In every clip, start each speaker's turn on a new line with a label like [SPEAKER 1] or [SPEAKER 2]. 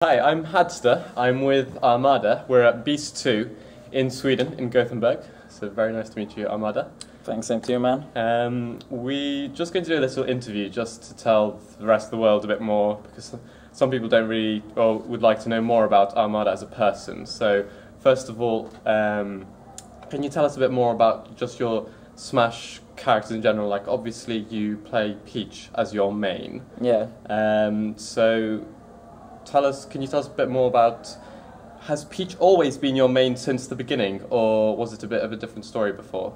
[SPEAKER 1] Hi, I'm Hadster. I'm with Armada. We're at Beast 2 in Sweden, in Gothenburg. So very nice to meet you, Armada.
[SPEAKER 2] Thanks, same to you, man.
[SPEAKER 1] We're just going to do a little interview just to tell the rest of the world a bit more, because some people don't really, or would like to know more about Armada as a person. So first of all, can you tell us a bit more about just your Smash characters in general? Like, obviously you play Peach as your main.
[SPEAKER 2] Yeah.
[SPEAKER 1] So can you tell us a bit more about, has Peach always been your main since the beginning, or was it a bit of a different story before?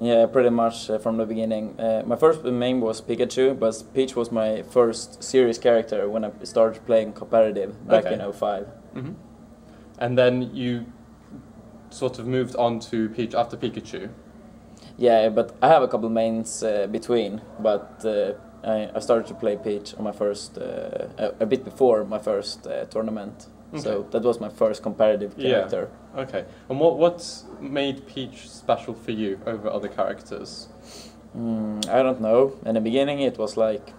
[SPEAKER 2] Yeah, pretty much from the beginning. My first main was Pikachu, but Peach was my first serious character when I started playing competitive back in 2005.
[SPEAKER 1] Mm-hmm. And then you sort of moved on to Peach after Pikachu?
[SPEAKER 2] Yeah, but I have a couple mains between, but I started to play Peach on my first, a bit before my first tournament. Okay. So that was my first competitive character.
[SPEAKER 1] Yeah. Okay. And what made Peach special for you over other characters?
[SPEAKER 2] I don't know. In the beginning it was like,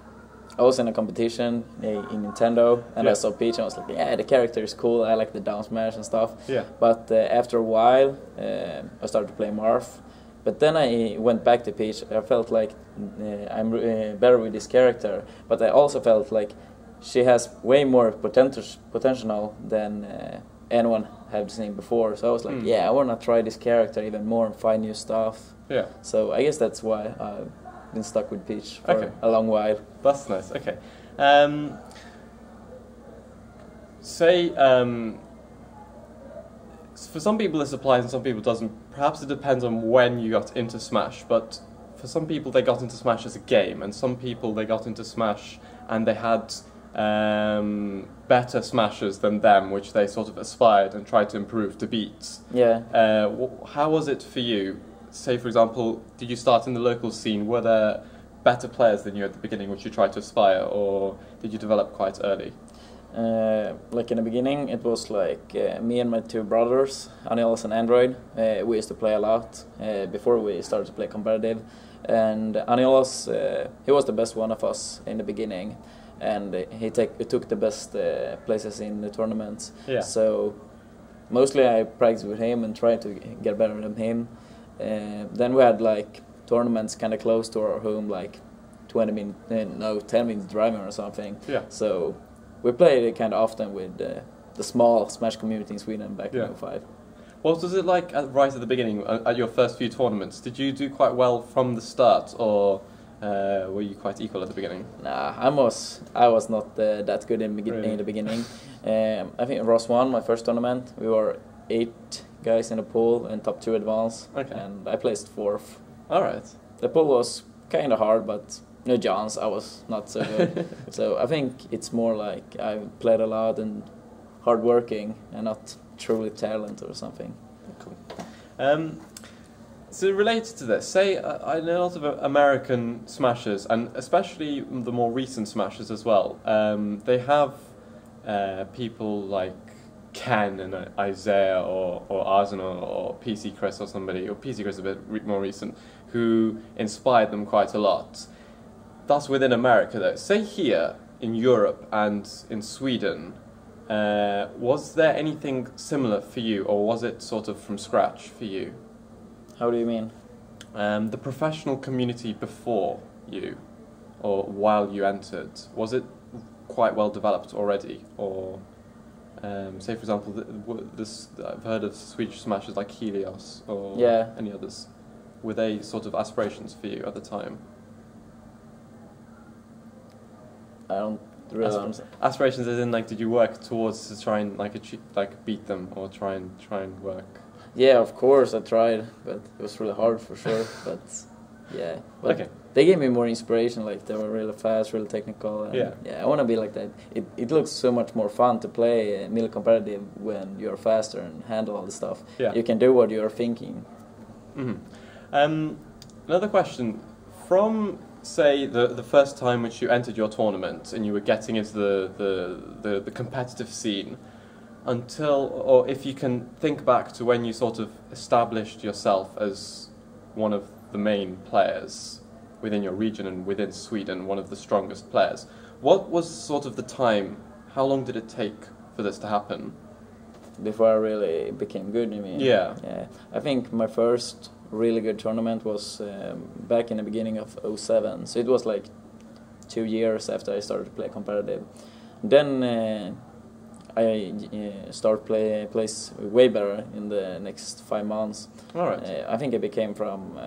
[SPEAKER 2] I was in a competition in Nintendo and I saw Peach and I was like, yeah, the character is cool, I like the down smash and stuff. Yeah. But after a while I started to play Marth. But then I went back to Peach. I felt like I'm better with this character, but I also felt like she has way more potential than anyone had seen before. So I was like, yeah, I want to try this character even more and find new stuff. Yeah. So I guess that's why I've been stuck with Peach for a long while.
[SPEAKER 1] That's nice. Okay. For some people this applies and some people doesn't. Perhaps it depends on when you got into Smash, but for some people they got into Smash as a game, and some people they got into Smash and they had better Smashers than them, which they sort of aspired and tried to improve to beat. Yeah. How was it for you? Say, for example, did you start in the local scene? Were there better players than you at the beginning, which you tried to aspire, or did you develop quite early?
[SPEAKER 2] Like in the beginning, it was like me and my two brothers, Anilos and Android. We used to play a lot before we started to play competitive. And Anilos, he was the best one of us in the beginning, and he took the best places in the tournaments. Yeah. So mostly I practiced with him and tried to get better than him. Then we had like tournaments kind of close to our home, like 10 minutes driving or something. Yeah. So we played it kind of often with the small Smash community in Sweden back in 2005.
[SPEAKER 1] What was it like right at the beginning, at your first few tournaments? Did you do quite well from the start, or were you quite equal at the beginning?
[SPEAKER 2] Nah, I was not that good in the beginning. I think Ross won my first tournament. We were 8 guys in the pool and top 2 advance, and I placed 4th.
[SPEAKER 1] All right.
[SPEAKER 2] The pool was kind of hard, but no chance, I was not so good. So I think it's more like I played a lot and hardworking and not truly talent or something.
[SPEAKER 1] Cool. So related to this, say I know a lot of American Smashers, and especially the more recent Smashers as well. They have people like Ken and Isaiah or Arsenal or PC Chris or somebody, or PC Chris a bit more recent, who inspired them quite a lot. That's within America though. Say here in Europe and in Sweden, was there anything similar for you, or was it sort of from scratch for you?
[SPEAKER 2] How do you mean?
[SPEAKER 1] The professional community before you, or while you entered, was it quite well developed already? Or say for example, I've heard of Swedish Smashers like Helios or any others. Were they sort of aspirations for you at the time?
[SPEAKER 2] I don't really understand.
[SPEAKER 1] Aspirations as in, like, did you work towards to try and like beat them, or try and work?
[SPEAKER 2] Yeah, of course I tried, but it was really hard for sure. But yeah, but they gave me more inspiration. Like, they were really fast, really technical. And yeah, I want to be like that. It looks so much more fun to play middle competitive when you're faster and handle all the stuff. Yeah. You can do what you're thinking.
[SPEAKER 1] Mm-hmm. Another question from, say, the first time which you entered your tournament and you were getting into the competitive scene, or if you can think back to when you sort of established yourself as one of the main players within your region and within Sweden, one of the strongest players. What was sort of the time, how long did it take for this to happen?
[SPEAKER 2] Before I really became good, you mean?
[SPEAKER 1] Yeah.
[SPEAKER 2] Yeah. I think my first really good tournament was back in the beginning of 2007. So it was like 2 years after I started to play competitive. Then I started place way better in the next 5 months.
[SPEAKER 1] All right.
[SPEAKER 2] I think I became from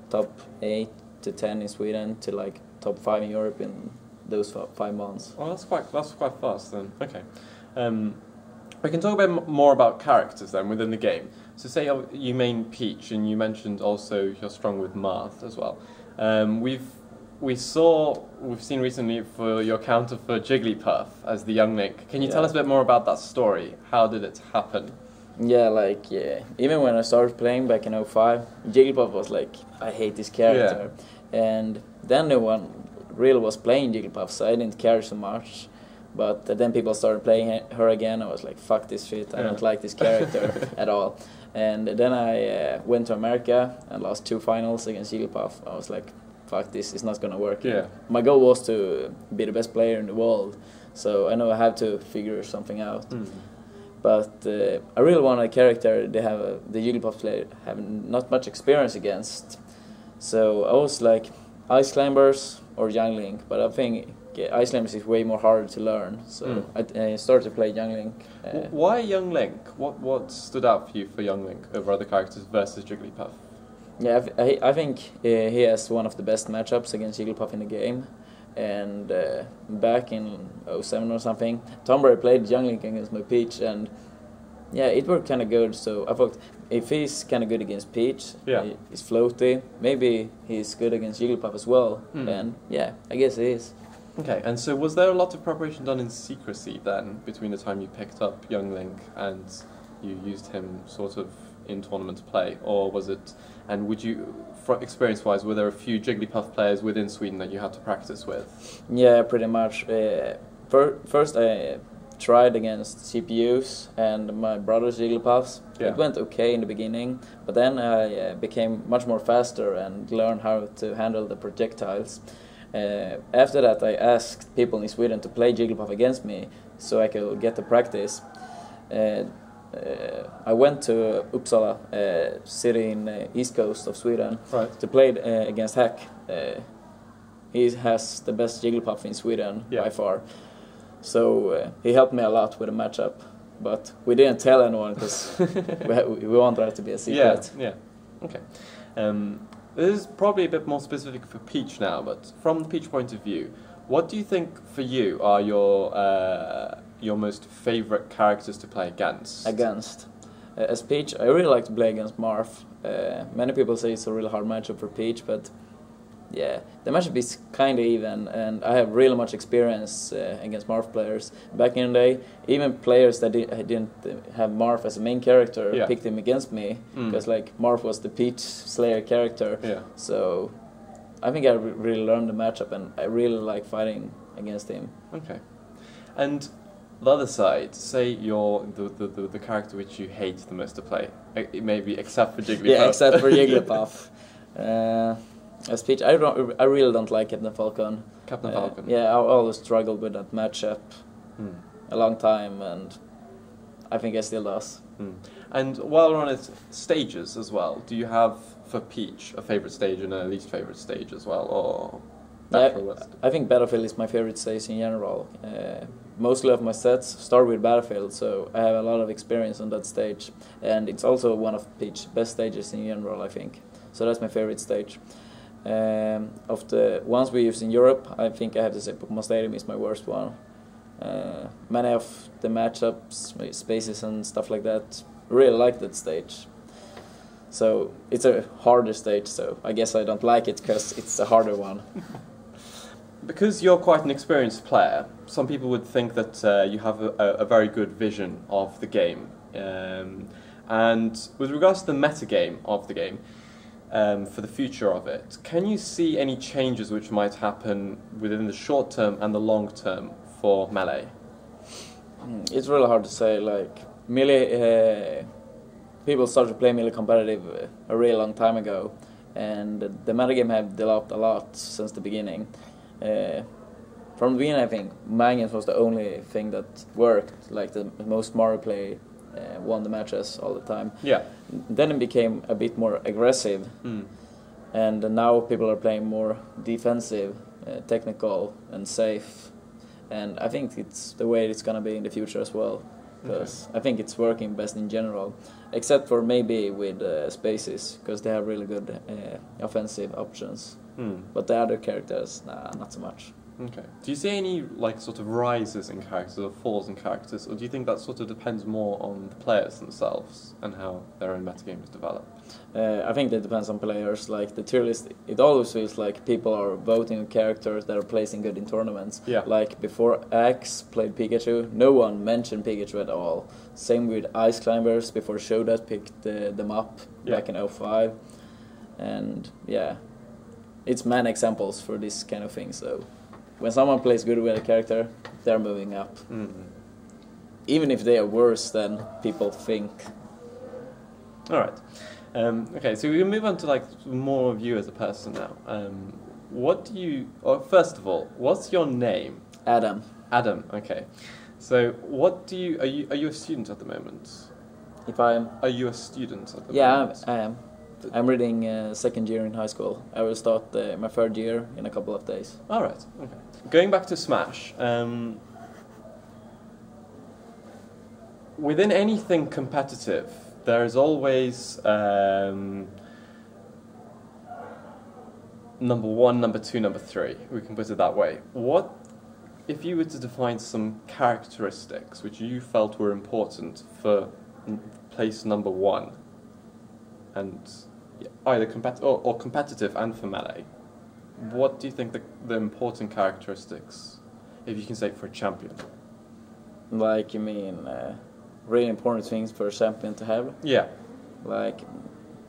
[SPEAKER 2] top 8 to 10 in Sweden to like top 5 in Europe in those 5 months.
[SPEAKER 1] Well, that's quite fast then. Okay. We can talk a bit more about characters then within the game. So say you main Peach, and you mentioned also you're strong with Marth as well. We've seen recently for your counter for Jigglypuff as the young Link. Can you tell us a bit more about that story? How did it happen?
[SPEAKER 2] Yeah, like even when I started playing back in 2005, Jigglypuff was like, I hate this character. And then no one really was playing Jigglypuff, so I didn't care so much. But then people started playing her again. I was like, fuck this shit, I don't like this character at all. And then I went to America and lost 2 finals against Jigglypuff. I was like, fuck this, it's not gonna work.
[SPEAKER 1] Yeah.
[SPEAKER 2] My goal was to be the best player in the world, so I know I have to figure something out. But I really want a character the Jigglypuff player have not much experience against. So I was like, Ice Climbers or Young Link, but I think Ice Climbers is way more harder to learn. So I started to play Young Link.
[SPEAKER 1] Why Young Link? What stood out for you for Young Link over other characters versus Jigglypuff?
[SPEAKER 2] Yeah, I think he has one of the best matchups against Jigglypuff in the game. And back in 2007 or something, Tomberry played Young Link against my Peach, and yeah, it worked kind of good. So I thought if he's kind of good against Peach, he's floaty, maybe he's good against Jigglypuff as well. And yeah, I guess he is.
[SPEAKER 1] Okay, and so was there a lot of preparation done in secrecy then between the time you picked up Young Link and you used him sort of in tournament play, or was it? And would you, experience-wise, were there a few Jigglypuff players within Sweden that you had to practice with?
[SPEAKER 2] Yeah, pretty much. First, I tried against CPUs and my brother's Jigglypuffs.
[SPEAKER 1] Yeah.
[SPEAKER 2] It went okay in the beginning, but then I became much more faster and learned how to handle the projectiles. After that, I asked people in Sweden to play Jigglypuff against me so I could get the practice. I went to Uppsala, city in east coast of Sweden, to play against Hack. He has the best Jigglypuff in Sweden by far. So he helped me a lot with the matchup, but we didn't tell anyone because we wanted it to be a secret.
[SPEAKER 1] Yeah. Okay. This is probably a bit more specific for Peach now, but from the Peach point of view, what do you think for you are your most favorite characters to play against?
[SPEAKER 2] As Peach, I really like to play against Marth. Many people say it's a really hard matchup for Peach, but yeah, the matchup is kind of even, and I have really much experience against Marth players. Back in the day, even players that didn't have Marth as a main character picked him against me, because like Marth was the Peach Slayer character. Yeah. So I think I really learned the matchup, and I really like fighting against him. Okay.
[SPEAKER 1] And the other side, say you're the character which you hate the most to play, maybe except for Jigglypuff.
[SPEAKER 2] Yeah, except for Jigglypuff. As Peach, I really don't like Captain Falcon.
[SPEAKER 1] Captain Falcon.
[SPEAKER 2] Yeah, I always struggled with that matchup a long time, and I think I still does.
[SPEAKER 1] And while we're on it, stages as well. Do you have for Peach a favorite stage and a least favorite stage as well, or?
[SPEAKER 2] I think Battlefield is my favorite stage in general. Mostly of my sets start with Battlefield, so I have a lot of experience on that stage, and it's also one of Peach's best stages in general, I think. So that's my favorite stage. Of the ones we use in Europe, I think I have to say Pokemon Stadium is my worst one. Many of the matchups, spaces and stuff like that, really like that stage. So it's a harder stage, so I guess I don't like it because it's a harder one.
[SPEAKER 1] Because you're quite an experienced player, some people would think that you have a very good vision of the game. And with regards to the metagame of the game, for the future of it, can you see any changes which might happen within the short term and the long term for Melee?
[SPEAKER 2] It's really hard to say. Like Melee, people started to play Melee competitive a really long time ago, and the metagame have developed a lot since the beginning. from the beginning, I think Magnus was the only thing that worked. Like the most Mario play won the matches all the time.
[SPEAKER 1] Yeah.
[SPEAKER 2] Then it became a bit more aggressive, and now people are playing more defensive, technical, and safe. And I think it's the way it's gonna be in the future as well. Because I think it's working best in general, except for maybe with Spaces, because they have really good offensive options. But the other characters, nah, not so much.
[SPEAKER 1] Okay. Do you see any like sort of rises in characters or falls in characters, or do you think that sort of depends more on the players themselves and how their own metagames develop?
[SPEAKER 2] I think that depends on players. Like the tier list, it always feels like people are voting characters that are placing good in tournaments.
[SPEAKER 1] Yeah.
[SPEAKER 2] Like before Axe played Pikachu, no one mentioned Pikachu at all. Same with Ice Climbers before Shoutouts picked them up back in 05. And yeah, it's many examples for this kind of thing. So when someone plays good with a character, they're moving up. Even if they are worse than people think.
[SPEAKER 1] All right. Okay, so we can move on to like more of you as a person now. What do you? First of all, what's your name?
[SPEAKER 2] Adam.
[SPEAKER 1] Adam. Okay. So what do you? Are you a student at the moment?
[SPEAKER 2] If I'm.
[SPEAKER 1] Are you a student at the
[SPEAKER 2] Yeah,
[SPEAKER 1] moment?
[SPEAKER 2] I am. I'm reading second year in high school. I will start my third year in a couple of days.
[SPEAKER 1] All right. Okay. Going back to Smash. Within anything competitive, there is always number 1, number 2, number 3. We can put it that way. What, if you were to define some characteristics which you felt were important for place number 1, and either competitive and for Melee, what do you think the important characteristics, if you can say, for a champion?
[SPEAKER 2] Like, you mean really important things for a champion to have?
[SPEAKER 1] Yeah.
[SPEAKER 2] Like,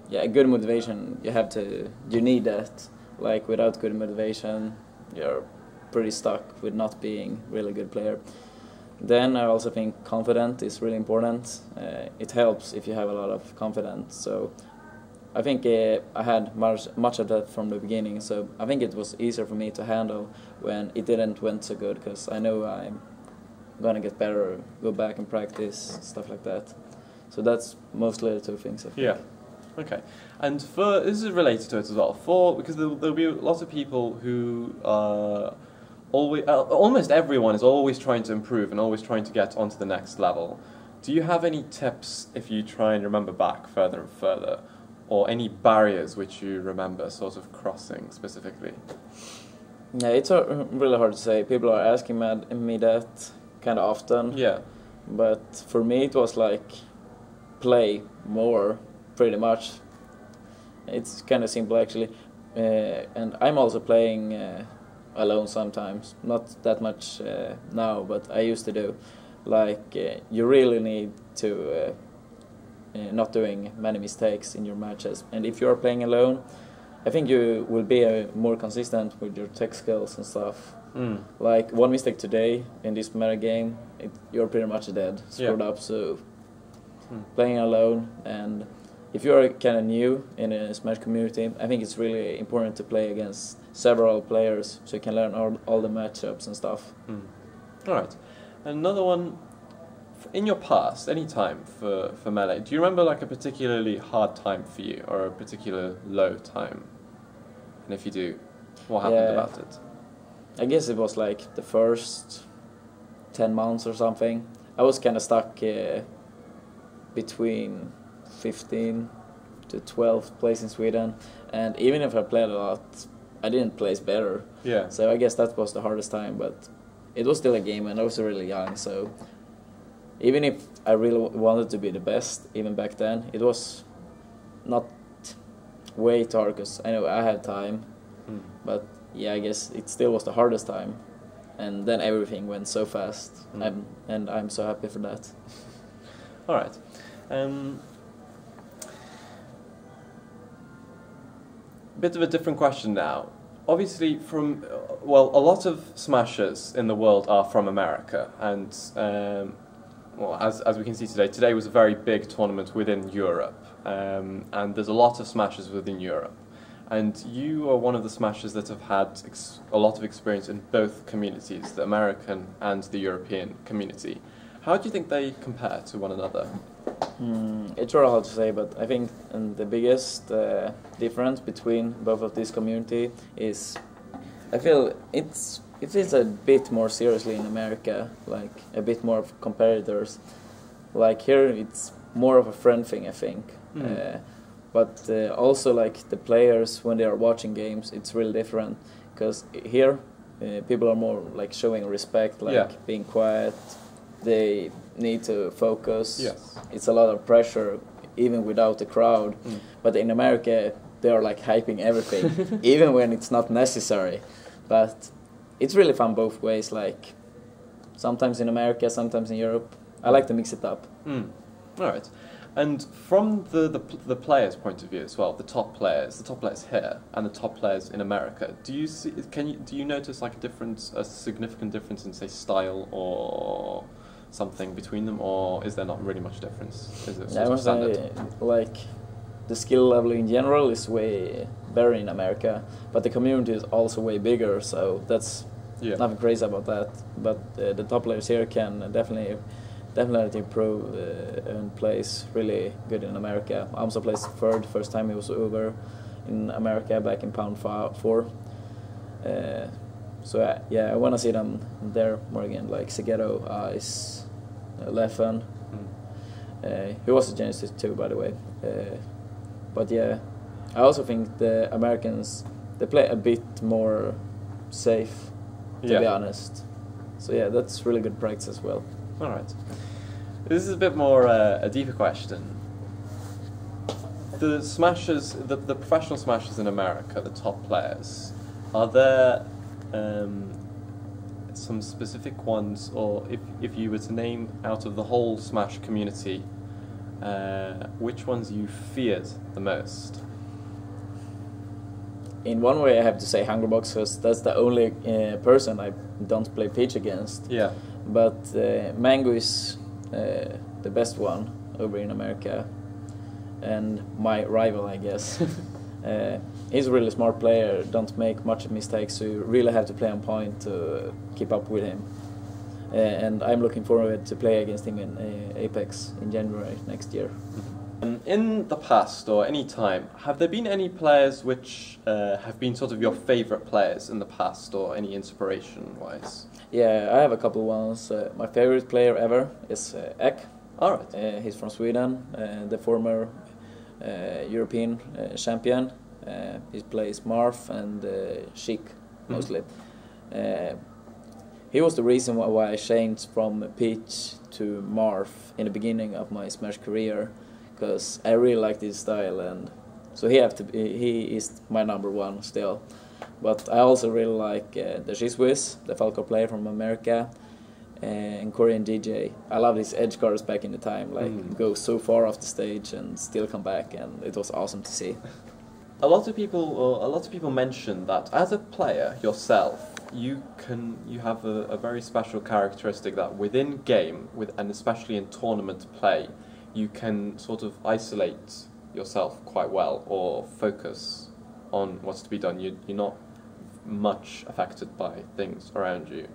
[SPEAKER 2] yeah, good motivation, you need that. Like, without good motivation, you're pretty stuck with not being really good player. Then I also think confidence is really important. It helps if you have a lot of confidence. So I think I had much of that from the beginning. So I think it was easier for me to handle when it didn't went so good, because I know I'm gonna get better, go back and practice, stuff like that. So that's mostly the two things, I think.
[SPEAKER 1] Yeah. Okay. And this is related to it as well. Because there'll be lots of people who almost everyone is always trying to improve and always trying to get onto the next level. Do you have any tips if you try and remember back further and further, or any barriers which you remember sort of crossing specifically?
[SPEAKER 2] Yeah, it's really hard to say. People are asking me that kind of often.
[SPEAKER 1] Yeah.
[SPEAKER 2] But for me it was like play more, pretty much. It's kind of simple actually. And I'm also playing alone sometimes. Not that much now, but I used to do. Like, you really need to not doing many mistakes in your matches. And if you are playing alone, I think you will be more consistent with your tech skills and stuff. Like, one mistake today in this meta game, you're pretty much dead, screwed up. So playing alone, and if you're kind of new in a Smash community, I think it's really important to play against several players so you can learn all the matchups and stuff.
[SPEAKER 1] All right. Another one, in your past, any time for Melee, do you remember like a particularly hard time for you, or a particular low time? And if you do, what happened about it?
[SPEAKER 2] I guess it was like the first 10 months or something. I was kind of stuck between 15 to 12th place in Sweden, and even if I played a lot, I didn't place better.
[SPEAKER 1] Yeah.
[SPEAKER 2] So I guess that was the hardest time, but it was still a game and I was really young, so even if I really wanted to be the best, even back then, it was not way too hard, because I know I had time, but yeah, I guess it still was the hardest time, and then everything went so fast, and I'm so happy for that.
[SPEAKER 1] All right. Bit of a different question now. Obviously, a lot of smashers in the world are from America, and as we can see today was a very big tournament within Europe, and there's a lot of smashers within Europe. and you are one of the Smashers that have had a lot of experience in both communities, the American and the European community. How do you think they compare to one another?
[SPEAKER 2] It's really hard to say, but I think the biggest difference between both of these community is, I feel it feels a bit more seriously in America, like a bit more of competitors. Like here, it's more of a friend thing, I think. But also like the players, when they are watching games, it's really different, because here people are more like showing respect, like being quiet. They need to focus.
[SPEAKER 1] Yes.
[SPEAKER 2] It's a lot of pressure, even without the crowd. But in America, they are like hyping everything, even when it's not necessary. But it's really fun both ways. Like sometimes in America, sometimes in Europe. I like to mix it up.
[SPEAKER 1] All right. And from the players' point of view as well, the top players here and the top players in America, do you notice like a significant difference in, say, style or something between them, or is there not really much difference? Is it sort of standard?
[SPEAKER 2] Like the skill level in general is way better in America, but the community is also way bigger, so that's nothing crazy about that. But the top players here can definitely improve and plays really good in America. Amsa plays third, first time he was over in America back in Pound 4. So yeah, I want to see them there more again, like Segeto, Ice, Leffen. He was a Genesis too, by the way. But yeah, I also think the Americans, they play a bit more safe, to be honest. So yeah, that's really good practice as well.
[SPEAKER 1] All right. This is a bit more a deeper question. The Smashers, the professional Smashers in America, the top players, are there some specific ones, or if you were to name out of the whole Smash community, which ones you feared the most?
[SPEAKER 2] In one way, I have to say Hungerbox, because that's the only person I don't play pitch against.
[SPEAKER 1] Yeah.
[SPEAKER 2] But Mango is the best one over in America, and my rival, I guess. He's a really smart player, don't make much mistakes, so you really have to play on point to keep up with him. And I'm looking forward to play against him in Apex in January next year.
[SPEAKER 1] In the past, or any time, have there been any players which have been sort of your favourite players in the past, or any inspiration-wise?
[SPEAKER 2] Yeah, I have a couple ones. My favorite player ever is Ek.
[SPEAKER 1] All right.
[SPEAKER 2] He's from Sweden, the former European champion. He plays Marth and Chic mostly. He was the reason why I changed from pitch to Marth in the beginning of my Smash career, because I really liked his style, and so he is my number one still. But I also really like the Shizwiz, the Falco player from America, and Korean DJ. I love these edge guards back in the time, like go so far off the stage and still come back, and it was awesome to see.
[SPEAKER 1] A lot of people mention that as a player yourself, you have a very special characteristic that within game, and especially in tournament play, you can sort of isolate yourself quite well, or focus on what's to be done. You're not much affected by things around you.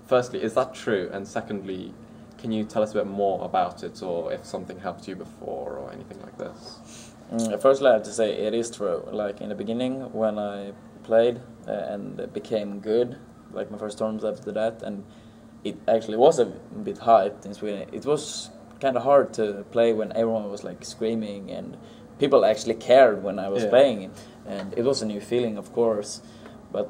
[SPEAKER 1] Firstly, is that true? And secondly, can you tell us a bit more about it, or if something helped you before, or anything like this?
[SPEAKER 2] Firstly, I have to say it is true. Like in the beginning, when I played and became good, like my first tournament after that, and it actually was a bit hyped in Sweden. It was kind of hard to play when everyone was like screaming, and people actually cared when I was playing, and it was a new feeling, of course. But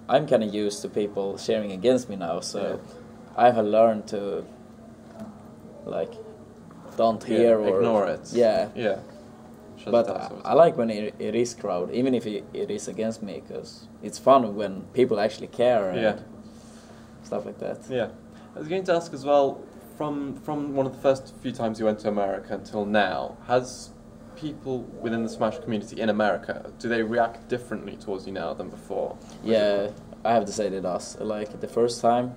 [SPEAKER 2] I'm kind of used to people cheering against me now, so I have learned to like don't hear or
[SPEAKER 1] ignore it.
[SPEAKER 2] Yeah. But I like when it is crowd, even if it is against me, because it's fun when people actually care and stuff like that.
[SPEAKER 1] Yeah, I was going to ask as well, from one of the first few times you went to America until now, has people within the Smash community in America, do they react differently towards you now than before?
[SPEAKER 2] Yeah, I have to say they does. Like the first time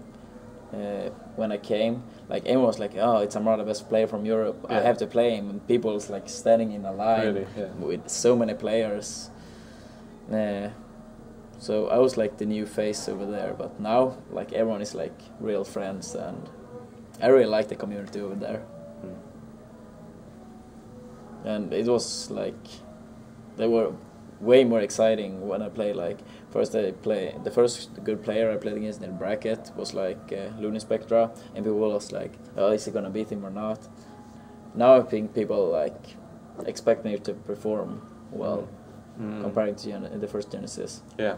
[SPEAKER 2] when I came, like everyone was like, "Oh, it's Armada, best player from Europe. I have to play him." And people was like standing in a line with so many players. So I was like the new face over there, but now like everyone is like real friends, and I really like the community over there. And it was like they were way more exciting when I played. Like the first good player I played against in the bracket was like Lunispectra, and people was like, oh, is he gonna beat him or not? Now I think people like expect me to perform well compared to the first Genesis.
[SPEAKER 1] Yeah.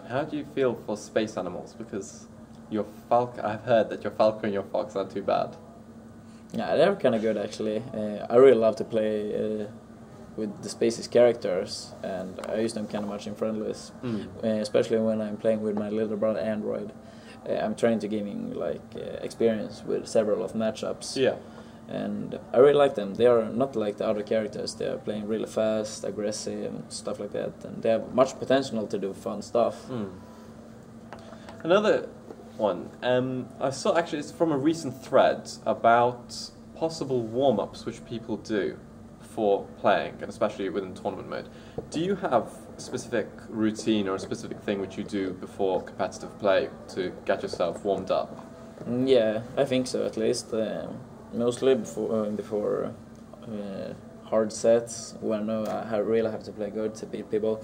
[SPEAKER 1] How do you feel for space animals? Because your I've heard that your Falcon and your Fox aren't too bad.
[SPEAKER 2] Yeah, they're kind of good actually. I really love to play with the Spaces characters, and I use them kind of much in friendlies, especially when I'm playing with my little brother Android. I'm trying to give him like experience with several of matchups.
[SPEAKER 1] Yeah.
[SPEAKER 2] And I really like them. They are not like the other characters. They are playing really fast, aggressive, and stuff like that. And they have much potential to do fun stuff.
[SPEAKER 1] Another one. I saw actually it's from a recent thread about possible warm-ups which people do for playing, and especially within tournament mode. Do you have a specific routine or a specific thing which you do before competitive play to get yourself warmed up?
[SPEAKER 2] Yeah, I think so at least. Mostly before hard sets, when I really have to play good to beat people.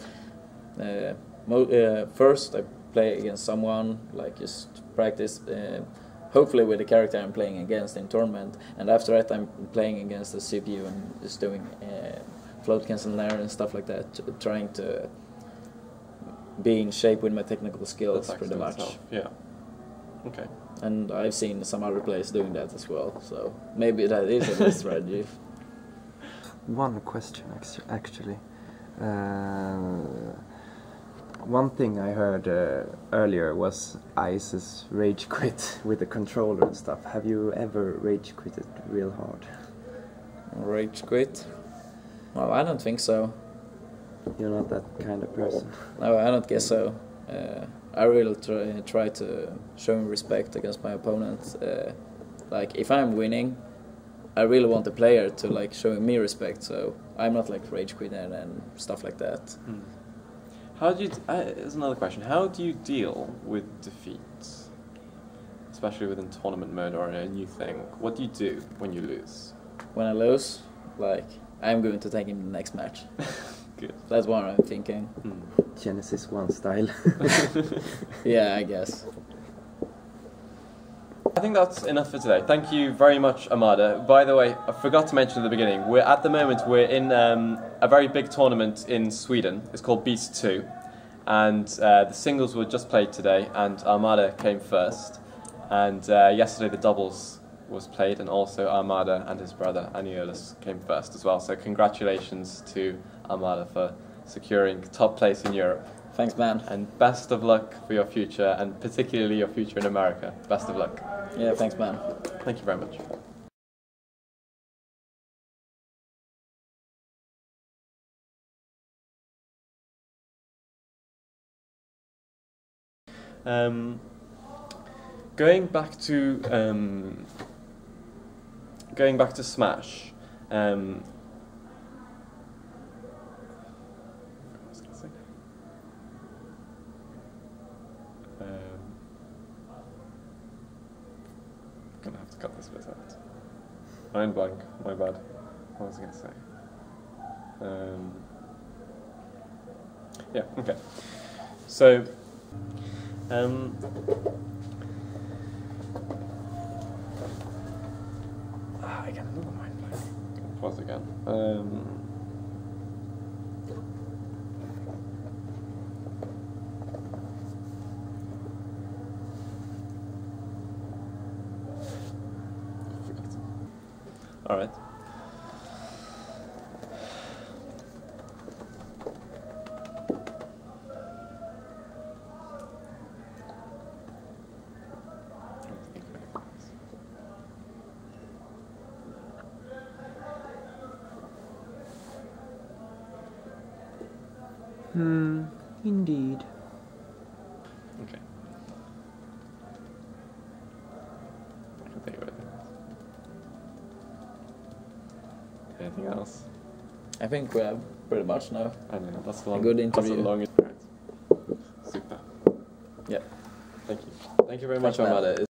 [SPEAKER 2] First I play against someone, like just practice, hopefully with the character I'm playing against in tournament, and after that I'm playing against the CPU and just doing float cancel air and stuff like that, trying to be in shape with my technical skills pretty much.
[SPEAKER 1] Yeah. Okay.
[SPEAKER 2] And I've seen some other players doing that as well, so maybe that is a good strategy.
[SPEAKER 3] One question actually. One thing I heard earlier was Ice's rage quit with the controller and stuff. Have you ever rage quitted real hard?
[SPEAKER 2] Rage quit? Well, I don't think so.
[SPEAKER 3] You're not that kind of person.
[SPEAKER 2] No, I don't guess so. I really try to show respect against my opponent. Like if I'm winning, I really want the player to like show me respect. So I'm not like rage quitting and stuff like that.
[SPEAKER 1] How do you? Here's another question. How do you deal with defeats, especially within tournament mode or a new thing? What do you do when you lose?
[SPEAKER 2] When I lose, like I'm going to take him the next match.
[SPEAKER 1] Good.
[SPEAKER 2] That's what I'm thinking.
[SPEAKER 3] Genesis 1 style.
[SPEAKER 2] Yeah, I guess.
[SPEAKER 1] I think that's enough for today. Thank you very much, Armada. By the way, I forgot to mention at the beginning, we're in a very big tournament in Sweden. It's called Beast 2. And the singles were just played today, and Armada came first. And yesterday the doubles was played, and also Armada and his brother Aniolis came first as well. So congratulations to Armada for securing top place in Europe.
[SPEAKER 2] Thanks, man.
[SPEAKER 1] And best of luck for your future, and particularly your future in America. Best of luck.
[SPEAKER 2] Yeah, thanks, man.
[SPEAKER 1] Thank you very much. Going back to Smash. Gonna have to cut this bit out. Mind blank, my bad. What was I gonna say? Yeah, okay. So, I got another mind blank. Pause again. All right.
[SPEAKER 3] Indeed.
[SPEAKER 1] Okay. I can think of anything else. Anything else?
[SPEAKER 2] I think we have pretty much now.
[SPEAKER 1] I know, that's
[SPEAKER 2] A good interview.
[SPEAKER 1] That's the longest. Super.
[SPEAKER 2] Yeah.
[SPEAKER 1] Thank you. Thank you very much,
[SPEAKER 2] Thanks, man.
[SPEAKER 1] Armada.